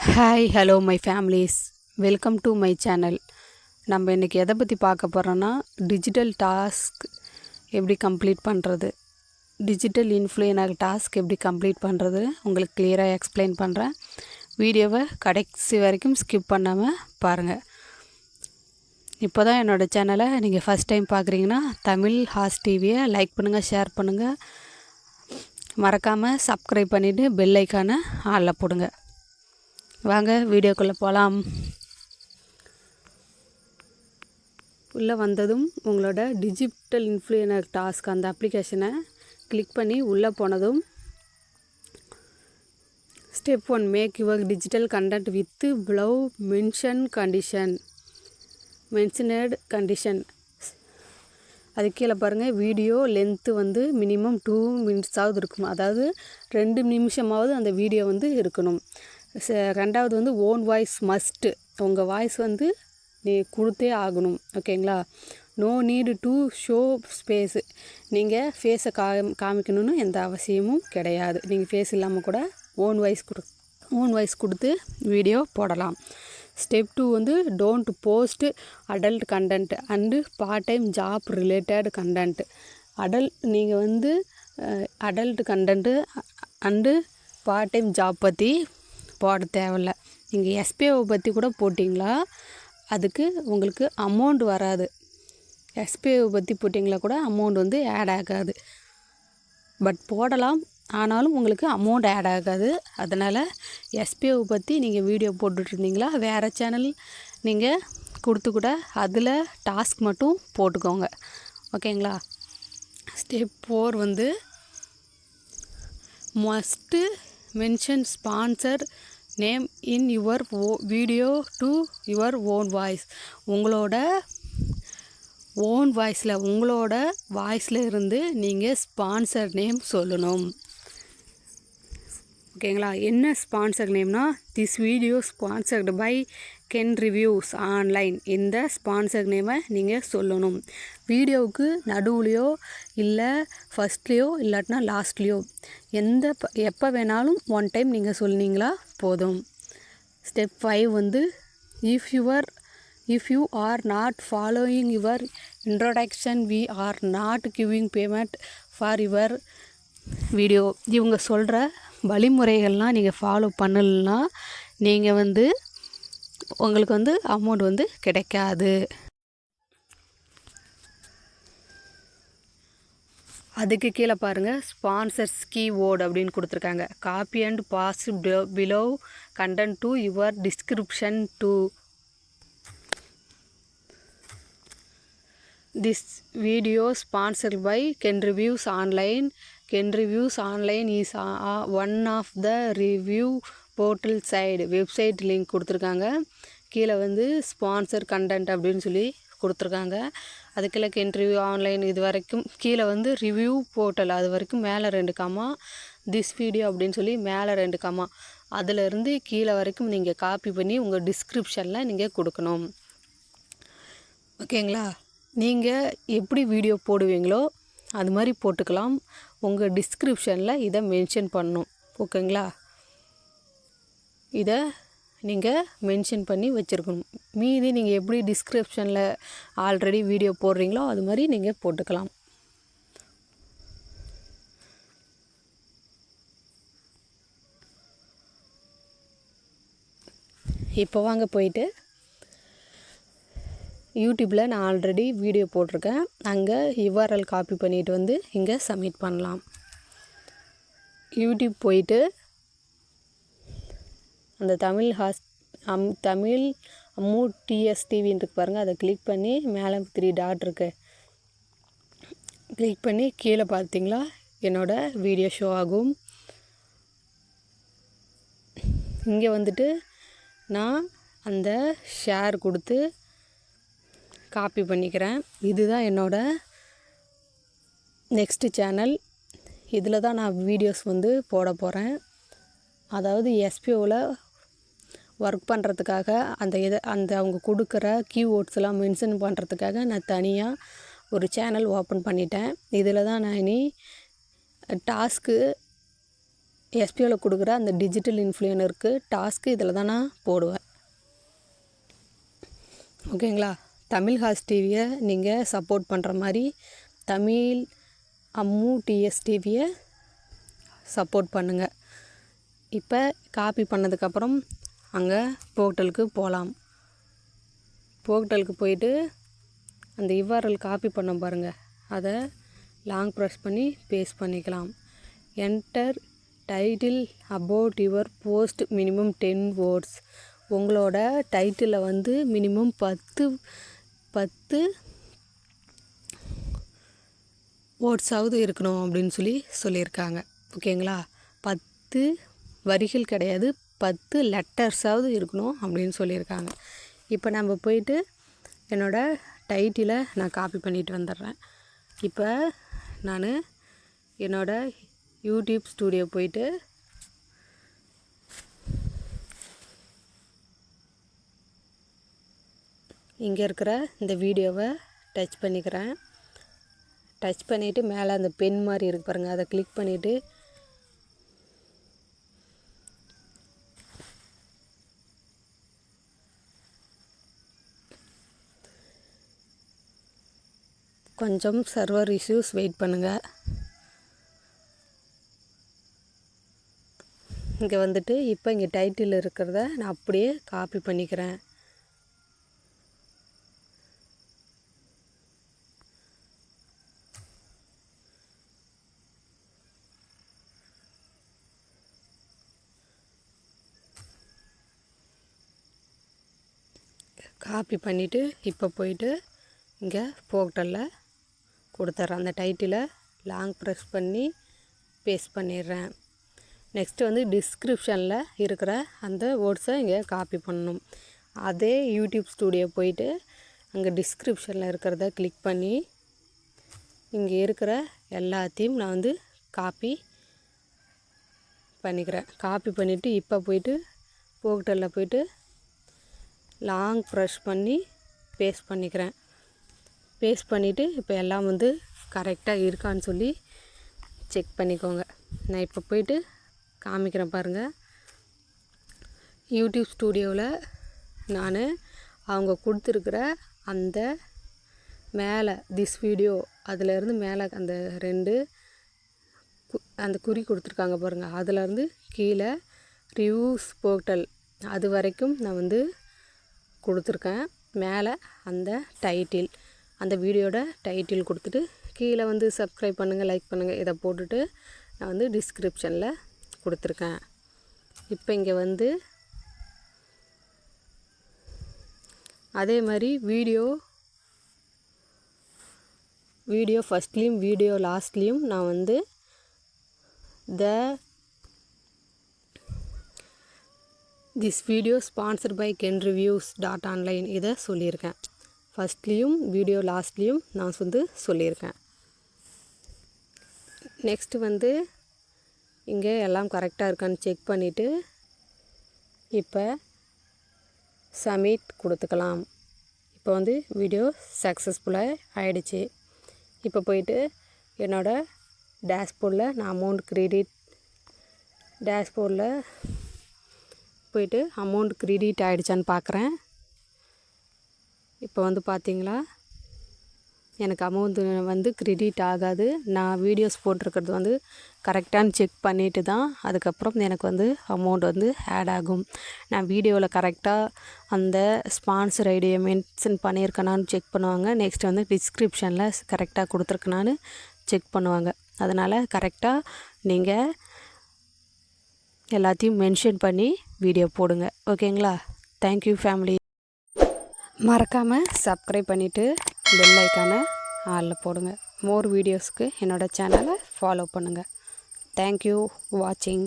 Hi hello my families, welcome to my channel. நம்ம இன்றைக்கி எதை பற்றி பார்க்க போகிறோன்னா, டிஜிட்டல் டாஸ்க் எப்படி கம்ப்ளீட் பண்ணுறது, டிஜிட்டல் இன்ஃப்ளூயனர் டாஸ்க் எப்படி கம்ப்ளீட் பண்ணுறது உங்களுக்கு கிளியராக எக்ஸ்பிளைன் பண்ணுறேன். வீடியோவை கடைசி வரைக்கும் ஸ்கிப் பண்ணாமல் பாருங்கள். இப்போ தான் என்னோடய சேனலை நீங்கள் ஃபஸ்ட் டைம் பார்க்குறீங்கன்னா தமிழ் ஹாஸ் டிவியை லைக் பண்ணுங்கள், ஷேர் பண்ணுங்கள், மறக்காமல் சப்ஸ்கிரைப் பண்ணிவிட்டு பெல் ஐக்கானை ஆளில் போடுங்க. வாங்க வீடியோக்குள்ளே போகலாம். உள்ளே வந்ததும் உங்களோட டிஜிட்டல் இன்ஃப்ளூயனர் டாஸ்க் அந்த அப்ளிகேஷனை கிளிக் பண்ணி உள்ளே போனதும் step 1 make your digital content with below mentioned condition. அது கீழே பாருங்கள், வீடியோ லென்த்து வந்து மினிமம் 2 minutes இருக்கும். அதாவது 2 நிமிஷமாவது அந்த வீடியோ வந்து இருக்கணும். ரெண்டாவது வந்து ஓன் வாய்ஸ் மஸ்ட்டு, உங்கள் வாய்ஸ் வந்து நீ கொடுத்தே ஆகணும். ஓகேங்களா? No need to show space, நீங்கள் ஃபேஸை காமிக்கணும்னு எந்த அவசியமும் கிடையாது. நீங்கள் ஃபேஸ் இல்லாமல் கூட ஓன் வாய்ஸ் கொடுத்து வீடியோ போடலாம். ஸ்டெப் 2 வந்து don't post adult content and part time job related content. நீங்கள் வந்து adult content and part time job பற்றி போட தேவையில்ல. நீங்கள் எஸ்பிஓவை பற்றி கூட போட்டிங்களா அதுக்கு உங்களுக்கு அமௌண்ட் வராது. எஸ்பிஓவை பற்றி போட்டிங்களா கூட அமௌண்ட் வந்து ஆட் ஆகாது. பட் போடலாம், ஆனாலும் உங்களுக்கு அமௌண்ட் ஆட் ஆகாது. அதனால் எஸ்பிஓவை பற்றி நீங்கள் வீடியோ போட்டுட்ருந்தீங்களா வேறு சேனல் நீங்கள் கொடுத்து கூட அதில் டாஸ்க் மட்டும் போட்டுக்கோங்க. ஓகேங்களா? ஸ்டெப் 4 வந்து must mention sponsor name in your video to your own voice. உங்களோட ஓன் வாய்ஸில், உங்களோட வாய்ஸில் இருந்து நீங்கள் ஸ்பான்சர் நேம் சொல்லணும். ஓகேங்களா? என்ன ஸ்பான்சர் நேம்னா, this video sponsored by Ken reviews online. இந்த ஸ்பான்சர் நேமை நீங்கள் சொல்லணும். வீடியோவுக்கு நடுவுலையோ இல்லை ஃபஸ்ட்லேயோ இல்லாட்டினா லாஸ்ட்லேயோ எப்போ வேணாலும் ஒன் டைம் நீங்கள் சொன்னீங்களா போதும். ஸ்டெப் 5 வந்து if you are not following your introduction we are not giving payment for your video. இவங்க சொல்கிற வழிமுறைகள்லாம் நீங்கள் ஃபாலோ பண்ணலைன்னா நீங்கள் வந்து உங்களுக்கு வந்து அமௌண்ட் வந்து கிடைக்காது. அதுக்கு கீழே பாருங்கள், ஸ்பான்சர்ஸ் கீவேர்டு அப்படின்னு கொடுத்துருக்காங்க. Copy and paste below content to your description to this video sponsored by Ken reviews online. Ken reviews online is one of the review portal site. Website link கொடுத்துருக்காங்க. கீழே வந்து ஸ்பான்சர் கண்டென்ட் அப்படின்னு சொல்லி கொடுத்துருக்காங்க. அதுக்குள்ள Ken review online இது வரைக்கும் கீழே வந்து ரிவ்யூ போர்ட்டல் அது வரைக்கும் மேலே 2 காமா, திஸ் வீடியோ அப்படின்னு சொல்லி மேலே 2 காமா, அதிலிருந்து கீழே வரைக்கும் நீங்கள் காப்பி பண்ணி உங்கள் டிஸ்கிரிப்ஷனில் நீங்கள் கொடுக்கணும். ஓகேங்களா? நீங்கள் எப்படி வீடியோ போடுவீங்களோ அது மாதிரி போட்டுக்கலாம். உங்கள் டிஸ்கிரிப்ஷனில் இதை மென்ஷன் பண்ணணும். ஓகேங்களா? இதை நீங்கள் மென்ஷன் பண்ணி வச்சுருக்கணும். மீதி நீங்கள் எப்படி டிஸ்கிரிப்ஷனில் ஆல்ரெடி வீடியோ போடுறீங்களோ அது மாதிரி நீங்கள் போட்டுக்கலாம். இப்போ வாங்க போயிட்டு யூடியூப்பில் நான் ஆல்ரெடி வீடியோ போட்டிருக்கேன். அங்கே URL காப்பி பண்ணிவிட்டு வந்து இங்கே சப்மிட் பண்ணலாம். யூடியூப் போயிட்டு அந்த தமிழ் அம்மு டிஎஸ்டிவின்னு இருக்கு பாருங்கள், அதை கிளிக் பண்ணி மேலே 3 டாட் இருக்குது கிளிக் பண்ணி கீழே பார்த்தீங்களா என்னோடய வீடியோ ஷோ ஆகும். இங்கே வந்துட்டு நான் அந்த ஷேர் கொடுத்து காப்பி பண்ணிக்கிறேன். இதுதான் என்னோடய நெக்ஸ்ட்டு சேனல். இதில் தான் நான் வீடியோஸ் வந்து போட போகிறேன். அதாவது எஸ்பிஓவில் ஒர்க் பண்ணுறதுக்காக அந்த அவங்க கொடுக்குற கீவேர்ட்ஸ்லாம் மென்ஷன் பண்ணுறதுக்காக நான் தனியாக ஒரு சேனல் ஓப்பன் பண்ணிட்டேன். இதில் தான் நான் இனி டாஸ்க்கு எஸ்பிஓவில் கொடுக்குற அந்த டிஜிட்டல் இன்ஃப்ளூயனருக்கு டாஸ்க்கு இதில் தான் நான் போடுவேன். ஓகேங்களா? தமிழ் ஹாஸ் டிவியை நீங்கள் சப்போர்ட் பண்ணுற மாதிரி தமிழ் அம்மு டிஎஸ் டிவியை சப்போர்ட் பண்ணுங்கள். இப்போ காப்பி பண்ணதுக்கப்புறம் அங்கே போர்ட்டலுக்கு போகலாம். போர்ட்டலுக்கு போயிட்டு அந்த URL காப்பி பண்ண பாருங்கள், அதை லாங் ப்ரெஸ் பண்ணி பேஸ்ட் பண்ணிக்கலாம். Enter title about your post minimum 10 words. உங்களோட டைட்டிலில் வந்து மினிமம் 10 வேர்ட்ஸாவது இருக்கணும் அப்படின்னு சொல்லியிருக்காங்க. ஓகேங்களா? 10 வரிகள் கிடையாது, 10 லெட்டர்ஸாவது இருக்கணும் அப்படின்னு சொல்லியிருக்காங்க. இப்போ நம்ம போயிட்டு என்னோடய டைட்டிலை நான் காப்பி பண்ணிட்டு வந்துடுறேன். இப்போ நான் என்னோடய யூடியூப் ஸ்டூடியோ போயிட்டு இங்கே இருக்கிற இந்த வீடியோவை டச் பண்ணிக்கிறேன். டச் பண்ணிவிட்டு மேலே அந்த பென் மாதிரி இருக்கு பாருங்கள், அதை கிளிக் பண்ணிவிட்டு கொஞ்சம் சர்வர் இஷ்யூஸ் வெயிட் பண்ணுங்கள். இங்கே வந்துட்டு இப்போ இங்கே டைட்டில் இருக்கிறத நான் அப்படியே காப்பி பண்ணிக்கிறேன். காப்பி பண்ணிவிட்டு இப்போ போயிட்டு இங்கே போர்ட்டலில் கொடுத்துட்றேன். அந்த டைட்டிலை லாங் ப்ரெஸ் பண்ணி பேஸ்ட் பண்ணிடுறேன். நெக்ஸ்ட்டு வந்து டிஸ்கிரிப்ஷனில் இருக்கிற அந்த வேர்ட்ஸை இங்கே காப்பி பண்ணணும். அதே யூடியூப் ஸ்டூடியோ போயிட்டு அங்கே டிஸ்கிரிப்ஷனில் இருக்கிறத கிளிக் பண்ணி இங்கே இருக்கிற எல்லாத்தையும் நான் வந்து காப்பி பண்ணிக்கிறேன். காப்பி பண்ணிவிட்டு இப்போ போயிட்டு போர்ட்டலில் போயிட்டு லாங் ப்ரெஸ் பண்ணி பேஸ்ட் பண்ணிக்கிறேன். பேஸ்ட் பண்ணிவிட்டு இப்போ எல்லாம் வந்து கரெக்டாக இருக்கான்னு சொல்லி செக் பண்ணிக்கோங்க. நான் இப்போ போயிட்டு காமிக்கிறேன் பாருங்கள். யூடியூப் ஸ்டூடியோவில் நான் அவங்க கொடுத்துருக்குற அந்த மேலே திஸ் வீடியோ அதிலேருந்து மேலே அந்த 2 அந்த குறி கொடுத்துருக்காங்க பாருங்கள், அதிலேருந்து கீழே ரிவ்யூஸ் போர்ட்டல் அது வரைக்கும் நான் வந்து கொடுத்துருக்கேன். மேலே அந்த டைட்டில், அந்த வீடியோட டைட்டில் கொடுத்துட்டு கீழே வந்து சப்ஸ்கிரைப் பண்ணுங்கள், லைக் பண்ணுங்கள் இதை போட்டுட்டு நான் வந்து டிஸ்கிரிப்ஷனில் கொடுத்துருக்கேன். இப்போ இங்கே வந்து அதே மாதிரி வீடியோ ஃபஸ்ட்லேயும் வீடியோ லாஸ்ட்லேயும் நான் வந்து this video sponsored by kenreviews.online இதை சொல்லியிருக்கேன். ஃபஸ்ட்லேயும் வீடியோ லாஸ்ட்லேயும் நான் வந்து சொல்லியிருக்கேன். நெக்ஸ்ட்டு வந்து இங்கே எல்லாம் கரெக்டாக இருக்கான்னு செக் பண்ணிவிட்டு இப்போ சப்மிட் கொடுத்துக்கலாம். இப்போ வந்து வீடியோ சக்ஸஸ்ஃபுல்லாக ஆகிடுச்சு. இப்போ போயிட்டு என்னோடய டேஷ்போர்டில் நான் அமௌண்ட் கிரெடிட் டேஷ்போர்டில் போயிட்டு அமௌண்ட் கிரெடிட் ஆகிடுச்சான்னு பார்க்குறேன். இப்போ வந்து பார்த்தீங்களா, எனக்கு அமௌண்ட் வந்து கிரெடிட் ஆகாது. நான் வீடியோஸ் போட்டிருக்கிறது வந்து கரெக்டானு செக் பண்ணிவிட்டு தான் அதுக்கப்புறம் எனக்கு வந்து அமௌண்ட் வந்து ஆட் ஆகும். நான் வீடியோவில் கரெக்டாக அந்த ஸ்பான்சர் ஐடியை மென்ஷன் பண்ணியிருக்கேனான்னு செக் பண்ணுவாங்க. நெக்ஸ்ட் வந்து டிஸ்கிரிப்ஷனில் கரெக்டாக கொடுத்துருக்கனான்னு செக் பண்ணுவாங்க. அதனால் கரெக்டாக நீங்கள் எல்லாத்தையும் மென்ஷன் பண்ணி வீடியோ போடுங்க. ஓகேங்களா? Thank you family. மறக்காமல் சப்ஸ்கிரைப் பண்ணிவிட்டு பெல் ஐக்கானை ஆலில் போடுங்க. மோர் வீடியோஸ்க்கு என்னோடய சேனலை ஃபாலோ பண்ணுங்கள். தேங்க்யூ வாட்சிங்.